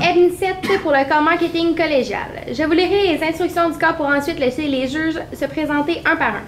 M7 pour le corps marketing collégial. Je vous lirai les instructions du corps pour ensuite laisser les juges se présenter un par un.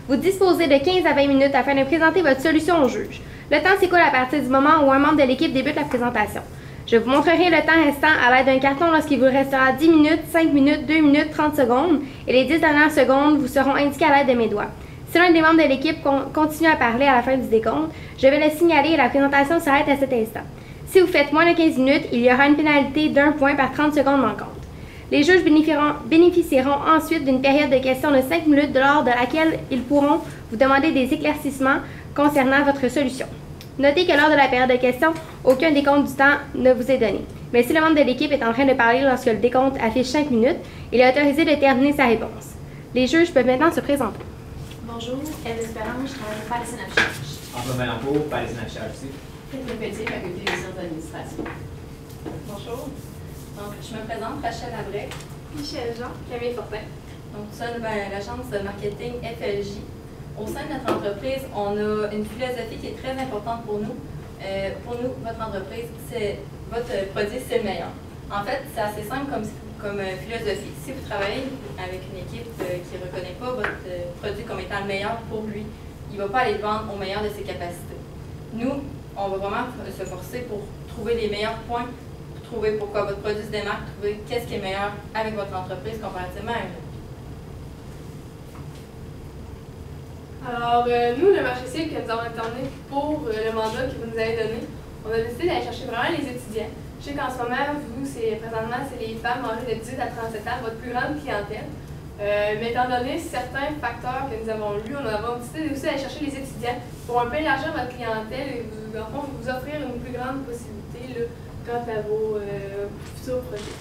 Vous disposez de 15 à 20 minutes afin de présenter votre solution au juge. Le temps s'écoule à partir du moment où un membre de l'équipe débute la présentation. Je vous montrerai le temps restant à l'aide d'un carton lorsqu'il vous restera 10 minutes, 5 minutes, 2 minutes, 30 secondes et les 10 dernières secondes vous seront indiquées à l'aide de mes doigts. Si l'un des membres de l'équipe continue à parler à la fin du décompte, je vais le signaler et la présentation s'arrête à cet instant. Si vous faites moins de 15 minutes, il y aura une pénalité d'1 point par 30 secondes manquantes. Les juges bénéficieront ensuite d'une période de questions de 5 minutes lors de laquelle ils pourront vous demander des éclaircissements concernant votre solution. Notez que lors de la période de questions, aucun décompte du temps ne vous est donné. Mais si le membre de l'équipe est en train de parler lorsque le décompte affiche 5 minutes, il est autorisé de terminer sa réponse. Les juges peuvent maintenant se présenter. Bonjour, Eve Espérance, je travaille au Palais Affichage. Antoine Malencourt, Palais Affichage aussi. Catherine Pelletier, faculté des sciences de l'administration. Bonjour. Donc, je me présente, Rachel Labrec. Michel Jean, Camille Fortin. Donc, nous sommes l'agence de marketing FLJ. Au sein de notre entreprise, on a une philosophie qui est très importante pour nous. Votre entreprise, votre produit, c'est le meilleur. En fait, c'est assez simple comme philosophie. Si vous travaillez avec une équipe qui ne reconnaît pas votre produit comme étant le meilleur pour lui, il ne va pas aller le vendre au meilleur de ses capacités. Nous, on va vraiment se forcer pour trouver les meilleurs points, pour trouver pourquoi votre produit se démarque, trouver qu'est-ce qui est meilleur avec votre entreprise comparativement à une autre. Alors, nous, le marché cible que nous avons déterminé pour le mandat que vous nous avez donné, on a décidé d'aller chercher vraiment les étudiants. Je sais qu'en ce moment, présentement, c'est les femmes âgées de 18 à 37 ans, votre plus grande clientèle. Mais étant donné certains facteurs que nous avons lus, on a décidé aussi d'aller chercher les étudiants pour un peu élargir votre clientèle et vous offrir une plus grande possibilité là, quant à vos futurs projets.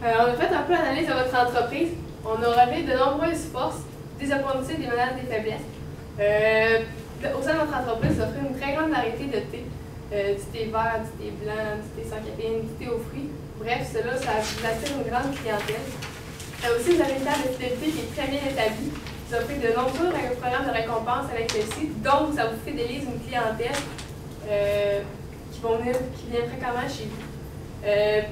On a fait un peu l'analyse de votre entreprise. On a relevé de nombreuses forces, des opportunités, des menaces, des faiblesses. Au sein de notre entreprise, vous offrez une très grande variété de thé. Du thé vert, du thé blanc, du thé sans caféine, du thé aux fruits. Bref, cela, ça vous attire une grande clientèle. Aussi, vous avez une table de fidélité qui est très bien établie. Vous offrez de nombreux programmes de récompense avec ceci, donc ça vous fidélise une clientèle qui vient fréquemment chez vous.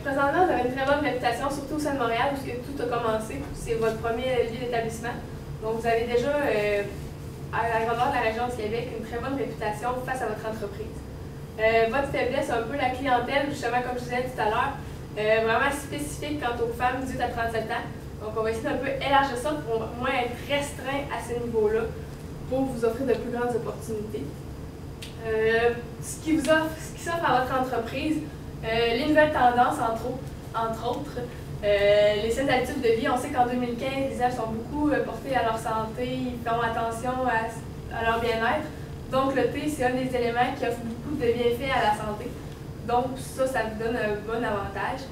Présentement, vous avez une très bonne réputation, surtout au sein de Montréal, où tout a commencé. C'est votre premier lieu d'établissement. Donc, vous avez déjà, à la grandeur de la région du Québec, une très bonne réputation face à votre entreprise. Votre faiblesse, c'est un peu la clientèle, justement, comme je disais tout à l'heure, vraiment spécifique quant aux femmes 18 à 37 ans. Donc, on va essayer d'un peu élargir ça pour au moins être restreint à ce niveau-là pour vous offrir de plus grandes opportunités. Ce qui s'offre à votre entreprise, les nouvelles tendances, entre autres, les saines habitudes de vie. On sait qu'en 2015, les âges sont beaucoup portés à leur santé, ils font attention à leur bien-être. Donc, le thé, c'est un des éléments qui offre beaucoup de bienfaits à la santé. Donc, ça vous donne un bon avantage.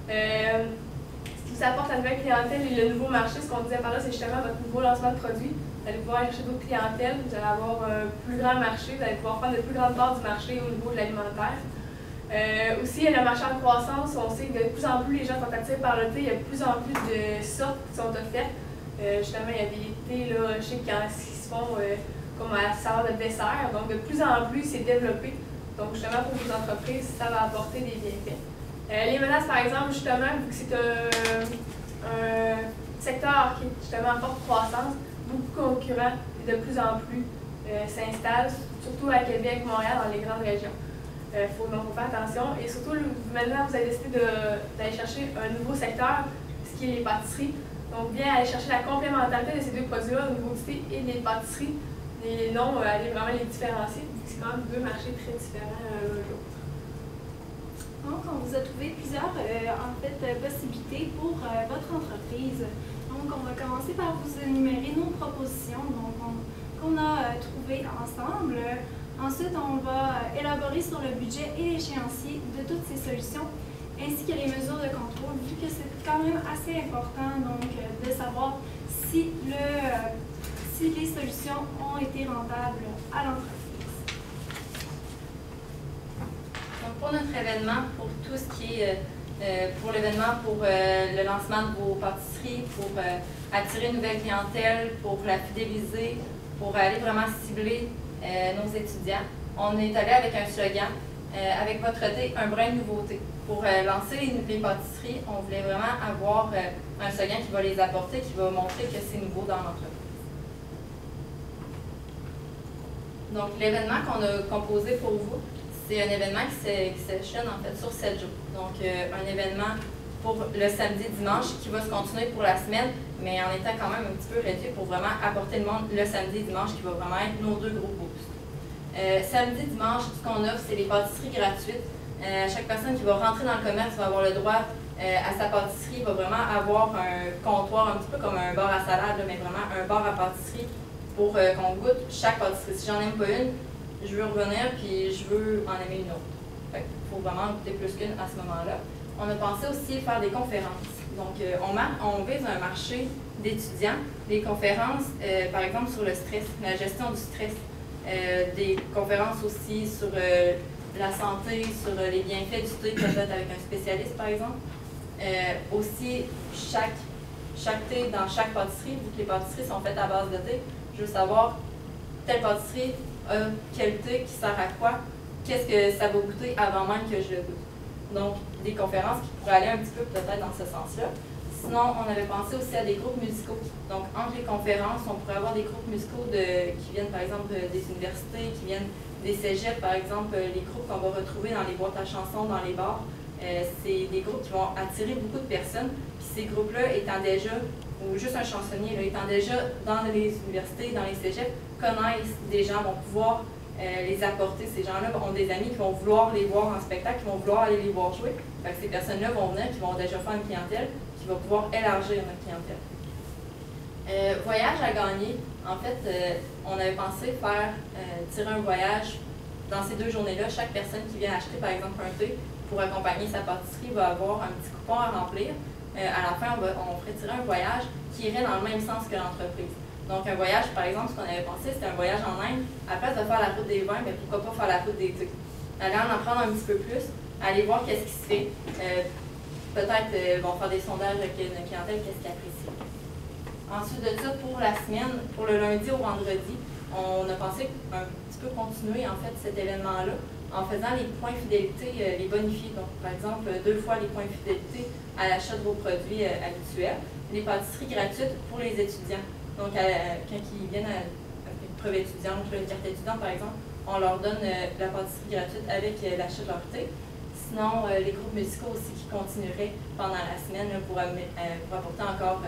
Ce qui vous apporte la nouvelle clientèle et le nouveau marché, ce qu'on disait par là, c'est justement votre nouveau lancement de produits. Vous allez pouvoir aller chercher d'autres clientèles, vous allez avoir un plus grand marché, vous allez pouvoir prendre de plus grandes parts du marché au niveau de l'alimentaire. Aussi, il y a le marché en croissance. On sait que de plus en plus, les gens sont attirés par le thé. Il y a de plus en plus de sortes qui sont offertes. Justement, il y a des thés, là, je sais qui se font comme à la saveur de dessert. Donc, de plus en plus, c'est développé. Donc, justement, pour vos entreprises, ça va apporter des bienfaits. Les menaces, par exemple, justement, vu que c'est un secteur qui est justement en forte croissance, beaucoup de concurrents de plus en plus s'installent, surtout à Québec, Montréal, dans les grandes régions. Donc, il faut faire attention. Et surtout, maintenant, vous avez décidé d'aller chercher un nouveau secteur, ce qui est les pâtisseries. Donc, bien aller chercher la complémentarité de ces deux produits-là au niveau du thé et des pâtisseries. Et non, aller vraiment les différencier. C'est quand même deux marchés très différents l'un de l'autre. Donc, on vous a trouvé plusieurs possibilités pour votre entreprise. Donc, on va commencer par vous énumérer nos propositions qu'on a trouvées ensemble. Ensuite, on va élaborer sur le budget et l'échéancier de toutes ces solutions, ainsi que les mesures de contrôle, vu que c'est quand même assez important donc, de savoir si les solutions ont été rentables à l'entreprise. Donc, pour notre événement, pour tout ce qui est pour l'événement, pour le lancement de vos pâtisseries, pour attirer une nouvelle clientèle, pour la fidéliser, pour aller vraiment cibler nos étudiants. On est allé avec un slogan avec votre thé, un brin de nouveauté. Pour lancer les pâtisseries, on voulait vraiment avoir un slogan qui va les apporter, qui va montrer que c'est nouveau dans l'entreprise. Donc, l'événement qu'on a composé pour vous, c'est un événement qui s'échelonne en fait sur 7 jours. Donc, un événement pour le samedi-dimanche qui va se continuer pour la semaine, mais en étant quand même un petit peu réduit pour vraiment apporter le monde le samedi-dimanche qui va vraiment être nos 2 gros boosts. Samedi-dimanche, ce qu'on offre, c'est les pâtisseries gratuites. Chaque personne qui va rentrer dans le commerce va avoir le droit à sa pâtisserie, va vraiment avoir un comptoir, un petit peu comme un bar à salade, mais vraiment un bar à pâtisserie pour qu'on goûte chaque pâtisserie. Si j'en aime pas une, je veux revenir puis je veux en aimer une autre. Fait qu'il faut vraiment goûter plus qu'une à ce moment-là. On a pensé aussi faire des conférences. Donc, on vise un marché d'étudiants, des conférences, par exemple, sur le stress, la gestion du stress, des conférences aussi sur la santé, sur les bienfaits du thé, peut-être avec un spécialiste, par exemple. Aussi, chaque thé dans chaque pâtisserie, vu que les pâtisseries sont faites à base de thé, je veux savoir, telle pâtisserie a quel thé, qui sert à quoi, qu'est-ce que ça va goûter avant même que je le goûte. Donc, des conférences qui pourraient aller un petit peu peut-être dans ce sens-là. Sinon, on avait pensé aussi à des groupes musicaux. Donc, entre les conférences, on pourrait avoir des groupes musicaux qui viennent, par exemple, des universités, qui viennent des cégeps, par exemple, les groupes qu'on va retrouver dans les boîtes à chansons, dans les bars. C'est des groupes qui vont attirer beaucoup de personnes. Puis ces groupes-là étant déjà, ou juste un chansonnier, là, étant déjà dans les universités, dans les cégeps, connaissent des gens, vont pouvoir les apporter. Ces gens-là ont des amis qui vont vouloir les voir en spectacle, qui vont vouloir aller les voir jouer. Fait que ces personnes-là vont venir, qui vont déjà faire une clientèle, qui va pouvoir élargir notre clientèle. Voyage à gagner. En fait, on avait pensé faire tirer un voyage dans ces 2 journées-là. Chaque personne qui vient acheter, par exemple, un thé pour accompagner sa pâtisserie va avoir un petit coupon à remplir. À la fin, on ferait tirer un voyage qui irait dans le même sens que l'entreprise. Donc, un voyage, par exemple, ce qu'on avait pensé, c'était un voyage en Inde. À la place de faire la route des vins, mais pourquoi pas faire la route des thés? Aller en apprendre un petit peu plus, aller voir qu'est-ce qui se fait. Peut-être vont faire des sondages avec une clientèle, qu'est-ce qu'ils apprécient. Ensuite de ça, pour la semaine, pour le lundi au vendredi, on a pensé un petit peu continuer en fait cet événement-là en faisant les points fidélité, les bonifiés. Donc, par exemple, 2 fois les points fidélité à l'achat de vos produits habituels. Les pâtisseries gratuites pour les étudiants. Donc, quand ils viennent à une preuve étudiante, une carte étudiante par exemple, on leur donne la pâtisserie gratuite avec l'achat de leur thé. Sinon, les groupes musicaux aussi qui continueraient pendant la semaine là, pour apporter encore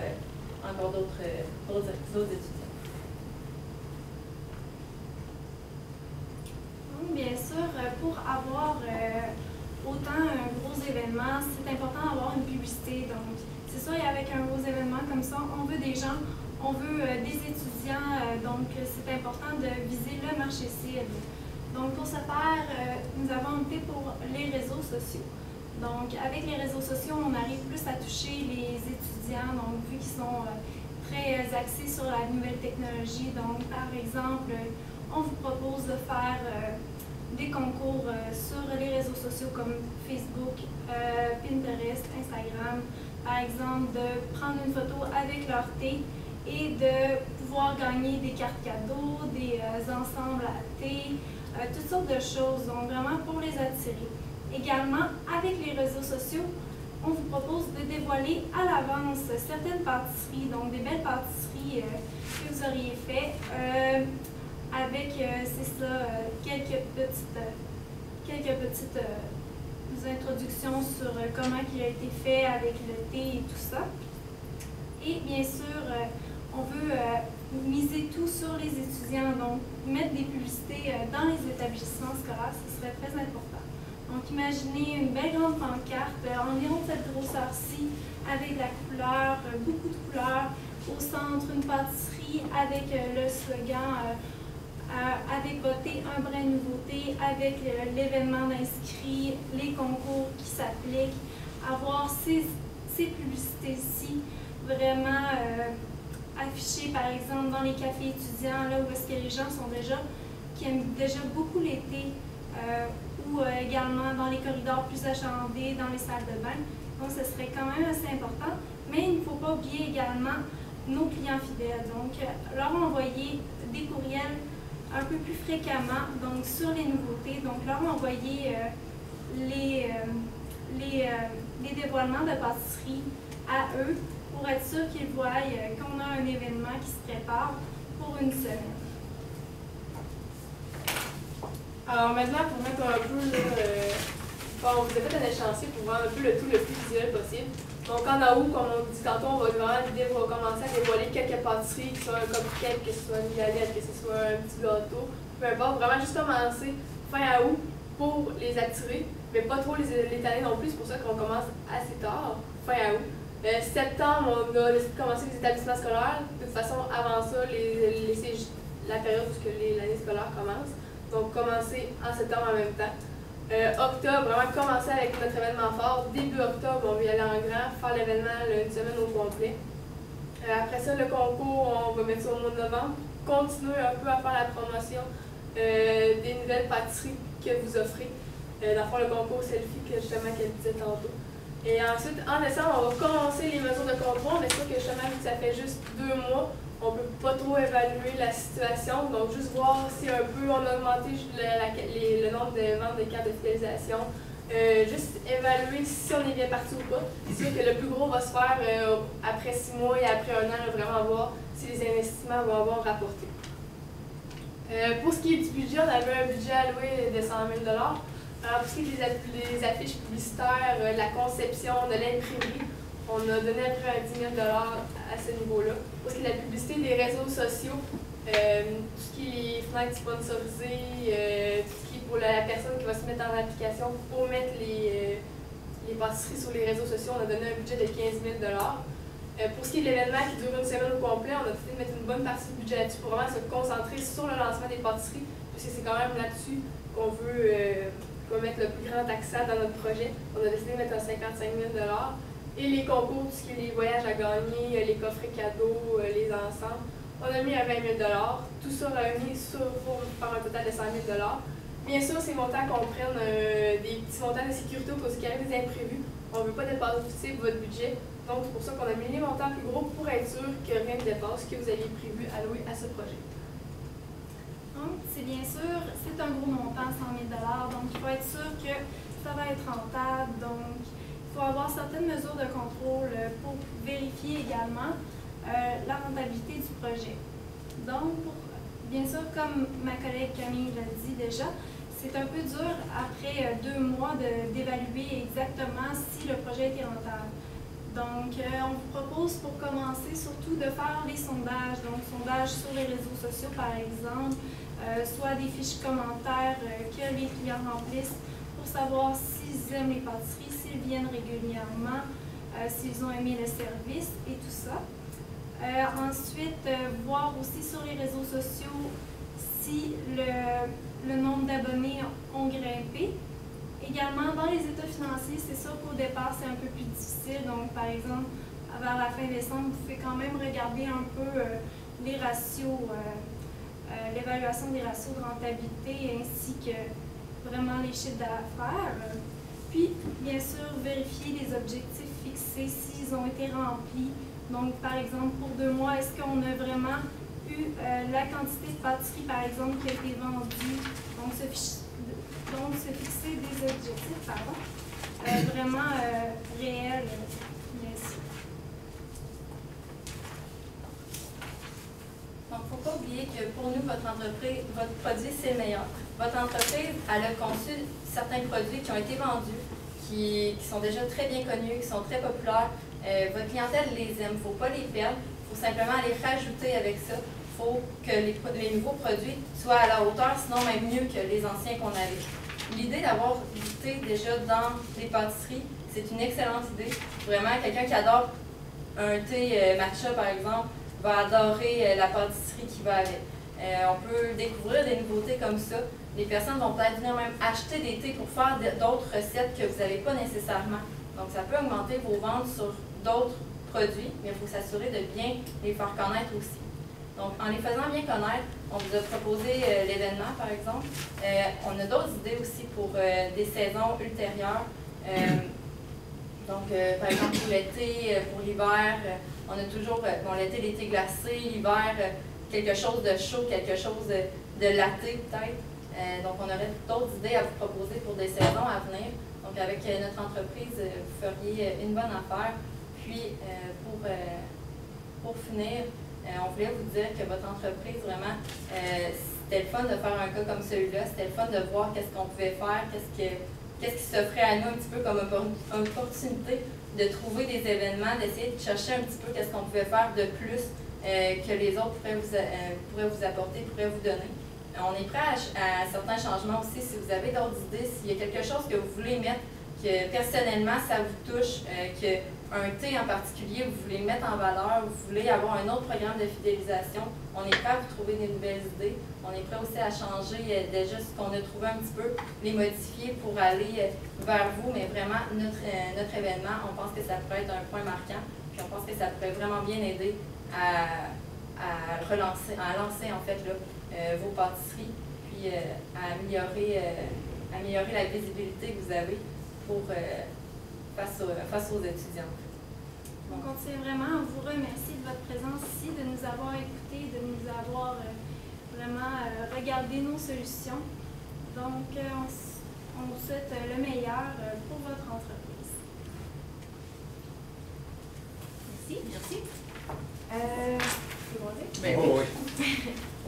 d'autres étudiants. Donc, bien sûr, pour avoir autant un gros événement, c'est important d'avoir une publicité. Donc, c'est sûr, avec un gros événement comme ça, on veut des gens, on veut des étudiants, donc c'est important de viser le marché cible. Donc, pour ce faire, nous avons opté pour les réseaux sociaux. Donc, avec les réseaux sociaux, on arrive plus à toucher les étudiants, donc vu qu'ils sont très axés sur la nouvelle technologie. Donc, par exemple, on vous propose de faire des concours sur les réseaux sociaux comme Facebook, Pinterest, Instagram. Par exemple, de prendre une photo avec leur thé et de pouvoir gagner des cartes cadeaux, des ensembles à thé, toutes sortes de choses, donc vraiment pour les attirer. Également, avec les réseaux sociaux, on vous propose de dévoiler à l'avance certaines pâtisseries, donc des belles pâtisseries que vous auriez fait avec, c'est ça, quelques petites introductions sur comment il a été fait avec le thé et tout ça. Et bien sûr, on veut miser tout sur les étudiants, donc mettre des publicités dans les établissements scolaires, ce serait très important. Donc imaginez une belle grande pancarte, environ cette grosseur-ci, avec la couleur, beaucoup de couleurs, au centre une pâtisserie avec le slogan avec votre thé, un brin de nouveauté, avec l'événement d'inscrits, les concours qui s'appliquent, avoir ces publicités-ci vraiment affichées, par exemple, dans les cafés étudiants, là où est-ce que les gens qui aiment déjà beaucoup l'été, ou également dans les corridors plus achalandés, dans les salles de bain. Donc, ce serait quand même assez important. Mais il ne faut pas oublier également nos clients fidèles. Donc, leur envoyer des courriels un peu plus fréquemment donc sur les nouveautés, donc leur envoyer les dévoilements de pâtisserie à eux pour être sûr qu'ils voient qu'on a un événement qui se prépare pour une semaine. Alors maintenant, pour mettre un peu, on vous a fait un échéancier pour voir un peu le tout le plus visuel possible. Donc en août, comme on dit tantôt, l'idée va commencer à dévoiler quelques pâtisseries, que ce soit un cupcake, que ce soit une galette, que ce soit un petit gâteau, peu importe, vraiment juste commencer fin août pour les attirer, mais pas trop les étaler non plus, c'est pour ça qu'on commence assez tard, fin août. Septembre, on a décidé de commencer les établissements scolaires. De toute façon, avant ça, la période où l'année scolaire commence. Donc, commencer en septembre en même temps. Octobre, vraiment commencer avec notre événement fort. Début octobre, on va y aller en grand, faire l'événement une semaine au complet. Après ça, le concours, on va mettre ça au mois de novembre. Continuer un peu à faire la promotion des nouvelles pâtisseries que vous offrez. Dans le fond, le concours selfie, justement, qu'elle disait tantôt. Et ensuite, en décembre, on va commencer les mesures de contrôle, mais c'est sûr que justement, vu que ça fait juste 2 mois, on ne peut pas trop évaluer la situation. Donc, juste voir si un peu on a augmenté le nombre de ventes de cartes de fidélisation. Juste évaluer si on est bien parti ou pas. C'est sûr que le plus gros va se faire après 6 mois et après 1 an, vraiment voir si les investissements vont avoir rapporté. Pour ce qui est du budget, on avait un budget alloué de 100 000 $. Alors, pour ce qui est des affiches publicitaires, la conception, de l'imprimerie, on a donné à peu près 10 000 $ à ce niveau-là. Pour ce qui est de la publicité des réseaux sociaux, tout ce qui est fenêtres sponsorisées, tout ce qui est pour la personne qui va se mettre en application pour mettre les pâtisseries sur les réseaux sociaux, on a donné un budget de 15 000 $. Pour ce qui est de l'événement qui dure une semaine au complet, on a décidé de mettre une bonne partie du budget là-dessus pour vraiment se concentrer sur le lancement des pâtisseries, puisque c'est quand même là-dessus qu'on veut mettre le plus grand accent dans notre projet. On a décidé de mettre un 55 000 $. Et les concours, tout ce qui est les voyages à gagner, les coffrets cadeaux, les ensembles, on a mis à 20 000 $. Tout ça remis pour faire un total de 100 000 $. Bien sûr, ces montants comprennent des petits montants de sécurité au cas où il y a des imprévus. On ne veut pas dépasser votre budget. Donc, c'est pour ça qu'on a mis les montants plus gros pour être sûr que rien ne dépasse ce que vous aviez prévu allouer à ce projet. Donc, c'est bien sûr, c'est un gros montant, 100 000 $, donc il faut être sûr que ça va être rentable. Donc, il faut avoir certaines mesures de contrôle pour vérifier également la rentabilité du projet. Donc, bien sûr, comme ma collègue Camille l'a dit déjà, c'est un peu dur après 2 mois d'évaluer exactement si le projet était rentable. Donc, on vous propose pour commencer surtout de faire les sondages, donc sondages sur les réseaux sociaux par exemple, soit des fiches commentaires que les clients remplissent pour savoir s'ils aiment les pâtisseries, s'ils viennent régulièrement, s'ils ont aimé le service et tout ça. Ensuite, voir aussi sur les réseaux sociaux si le nombre d'abonnés ont grimpé. Également, dans les états financiers, c'est sûr qu'au départ, c'est un peu plus difficile. Donc, par exemple, vers la fin décembre, vous pouvez quand même regarder un peu les ratios, l'évaluation des ratios de rentabilité ainsi que vraiment les chiffres d'affaires. Puis, bien sûr, vérifier les objectifs fixés, s'ils ont été remplis. Donc, par exemple, pour 2 mois, est-ce qu'on a vraiment eu la quantité de pâtisserie, par exemple, qui a été vendue? Donc, se fixer des objectifs, vraiment réels, bien sûr. Donc, il ne faut pas oublier que pour nous, votre entreprise, votre produit, c'est le meilleur. Votre entreprise, elle a conçu certains produits qui ont été vendus, qui sont déjà très bien connus, qui sont très populaires. Votre clientèle les aime, il ne faut pas les perdre, il faut simplement les rajouter avec ça. Il faut que les nouveaux produits soient à la hauteur, sinon même mieux que les anciens qu'on avait. L'idée d'avoir du thé déjà dans les pâtisseries, c'est une excellente idée. Vraiment, quelqu'un qui adore un thé matcha, par exemple, va adorer la pâtisserie qui va avec. On peut découvrir des nouveautés comme ça. Les personnes vont peut-être venir même acheter des thés pour faire d'autres recettes que vous n'avez pas nécessairement. Donc, ça peut augmenter vos ventes sur d'autres produits, mais il faut s'assurer de bien les faire connaître aussi. Donc, en les faisant bien connaître, on vous a proposé l'événement, par exemple. On a d'autres idées aussi pour des saisons ultérieures. Par exemple, pour l'été, pour l'hiver, on a toujours, l'été, l'été glacé, l'hiver, quelque chose de chaud, quelque chose de latte peut-être. Donc, on aurait d'autres idées à vous proposer pour des saisons à venir. Donc, avec notre entreprise, vous feriez une bonne affaire. Puis, pour finir, on voulait vous dire que votre entreprise, vraiment, c'était le fun de faire un cas comme celui-là. C'était le fun de voir qu'est-ce qu'on pouvait faire, qu'est-ce qui s'offrait à nous un petit peu comme opportunité de trouver des événements, d'essayer de chercher un petit peu qu'est-ce qu'on pouvait faire de plus que les autres pourraient vous apporter, pourraient vous donner. On est prêt à certains changements aussi. Si vous avez d'autres idées, s'il y a quelque chose que vous voulez mettre, que personnellement ça vous touche, qu'un thé en particulier, vous voulez mettre en valeur, vous voulez avoir un autre programme de fidélisation, on est prêt à vous trouver des nouvelles idées. On est prêt aussi à changer déjà ce qu'on a trouvé un petit peu, les modifier pour aller vers vous, mais vraiment notre événement, on pense que ça pourrait être un point marquant, puis on pense que ça pourrait vraiment bien aider à lancer en fait là, vos pâtisseries, puis à améliorer la visibilité que vous avez pour, face aux étudiants. Donc, on tient vraiment à vous remercier de votre présence ici, de nous avoir écoutés, de nous avoir vraiment regardé nos solutions. Donc, on vous souhaite le meilleur pour votre entreprise. Merci. Merci. Ben, oui.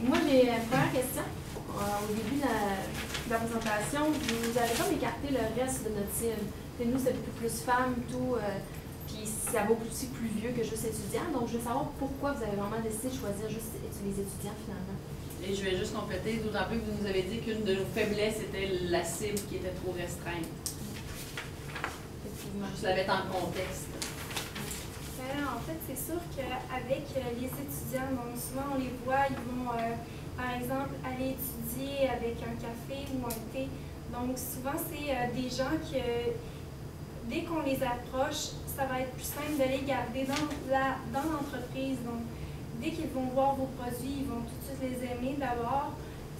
Moi, j'ai une première question. Au début de la présentation, vous avez comme écarté le reste de notre cible. Et nous, c'est beaucoup plus femmes, tout, puis ça va aussi plus vieux que juste étudiants. Donc, je veux savoir pourquoi vous avez vraiment décidé de choisir juste les étudiants finalement. Et je vais juste compléter, d'autant plus que vous nous avez dit qu'une de nos faiblesses était la cible qui était trop restreinte. Effectivement. Juste la mettre en contexte. En fait, c'est sûr qu'avec les étudiants, donc souvent on les voit, ils vont, par exemple, aller étudier avec un café ou un thé. Donc souvent, c'est des gens que, dès qu'on les approche, ça va être plus simple de les garder dans l'entreprise. Donc, dès qu'ils vont voir vos produits, ils vont tout de suite les aimer d'abord.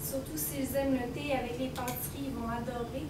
Surtout s'ils aiment le thé avec les pâtisseries, ils vont adorer.